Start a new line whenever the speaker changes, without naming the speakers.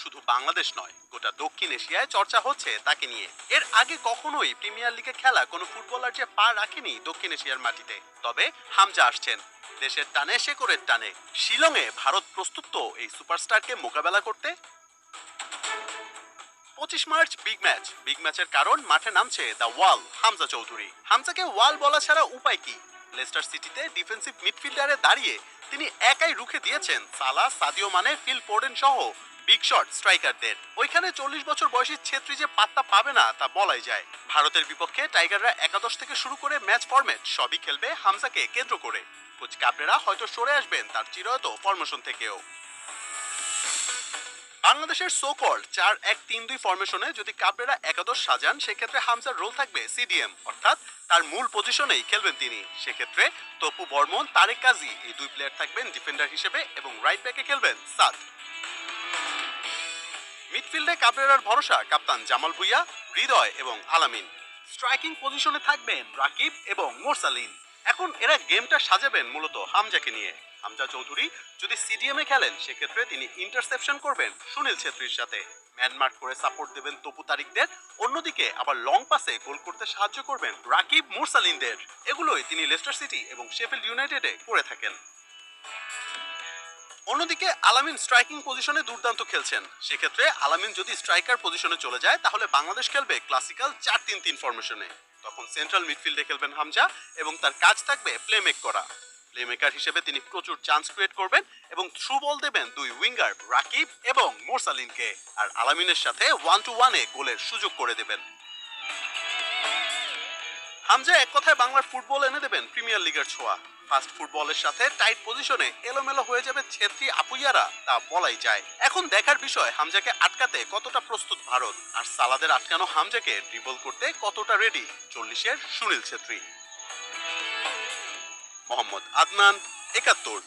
শুধু বাংলাদেশ নয়, গোটা দক্ষিণ এশিয়ায় চর্চা হচ্ছে তাকে নিয়ে। এর আগে কখনোই প্রিমিয়ার লিগে খেলা কোনো ফুটবলার যে পা রাখেনি দক্ষিণ এশিয়ার মাটিতে। তবে হামজা আসছেন দেশের টানে শেকড়ের টানে। শিলংয়ে ভারত প্রস্তুত তো এই সুপারস্টারকে মোকাবেলা করতে। 25 মার্চ বিগ ম্যাচের কারণ মাঠে নামছে দ্য ওয়াল হামজা চৌধুরী। হামজাকে ওয়াল বলা ছাড়া উপায় কি? লেস্টার সিটিতে ডিফেন্সিভ মিডফিল্ডারে দাঁড়িয়ে তিনি একাই রুখে দিয়েছেন সালা, সাদিও মানে, ফিল ফোর্ডেন সহ বিগ শট স্ট্রাইকারদের। ওইখানে 40 বছর বয়সী ছেত্রী যে পাত্তা পাবে না তা বলাই যায়। ভারতের বিপক্ষে টাইগাররা একাদশ থেকে শুরু করে ম্যাচ ফরম্যাট সবই খেলবে হামজাকে কেন্দ্র করে। কোচ কাবরেরা হয়তো সরে আসবেন তার চিরায়ত ফরমেশন থেকেও। বাংলাদেশের সো কল্ড 4-1-3-2 ফরমেশনে যদি কাবরেরা একাদশ সাজান, সেক্ষেত্রে হামজার রোল থাকবে সিডিএম, অর্থাৎ তার মূল পজিশনেই খেলবেন তিনি। সেক্ষেত্রে তপু বর্মন, তারেক কাজী এই দুই প্লেয়ার থাকবেন ডিফেন্ডার হিসেবে এবং রাইট ব্যাকে খেলবেন সাদ। মিডফিল্ডে কাবরেরার ভরসা কাপ্তান জামাল ভুঁইয়া, হৃদয় এবং আলামিন। স্ট্রাইকিং পজিশনে থাকবেন রাকিব এবং মোরসালিন। এখন এরা গেমটা সাজাবেন মূলত হামজাকে নিয়ে। হামজা চৌধুরী যদি সিডিএমে খেলেন, সেক্ষেত্রে তিনি ইন্টারসেপশন করবেন সুনীল ছেত্রীর সাথে, ম্যানমার্ক করে সাপোর্ট দেবেন তপু তারিকদের। অন্যদিকে আবার লং পাসে গোল করতে সাহায্য করবেন রাকিব মোরসালিনদের। এগুলোই তিনি লেস্টার সিটি এবং শেফিল্ড ইউনাইটেডে করে থাকেন। অন্যদিকে আলামিন স্ট্রাইকিং পজিশনে দুর্দান্ত খেলছেন। সেক্ষেত্রে আলামিন যদি স্ট্রাইকার পজিশনে চলে যায়, তাহলে বাংলাদেশ খেলবে ক্লাসিক্যাল 4-3-3 ফরমেশনে। তখন সেন্ট্রাল মিডফিল্ডে খেলবেন হামজা এবং তার কাজ থাকবে প্লেমেক করা। প্লেমেকার হিসেবে তিনি প্রচুর চান্স ক্রিয়েট করবেন এবং থ্রু বল দেবেন দুই উইঙ্গার রাকিব এবং মোরসালিনকে। আর আলামিনের সাথে 1-to-1-এ গোলের সুযোগ করে দেবেন। হামজা এক কথায় বাংলার ফুটবল এনে দেবেন প্রিমিয়ার লিগের ছোঁয়া। ফাস্ট ফুটবলের সাথে টাইট পজিশনে এলোমেলো হয়ে যাবে ছেত্রী আপুইয়ারা, তা বলাই যায়। এখন দেখার বিষয় হামজাকে আটকাতে কতটা প্রস্তুত ভারত, আর সালাদের আটকানো হামজাকে ড্রিবল করতে কতটা রেডি 40-এর সুনীল ছেত্রী। মোহাম্মদ আদনান, 71।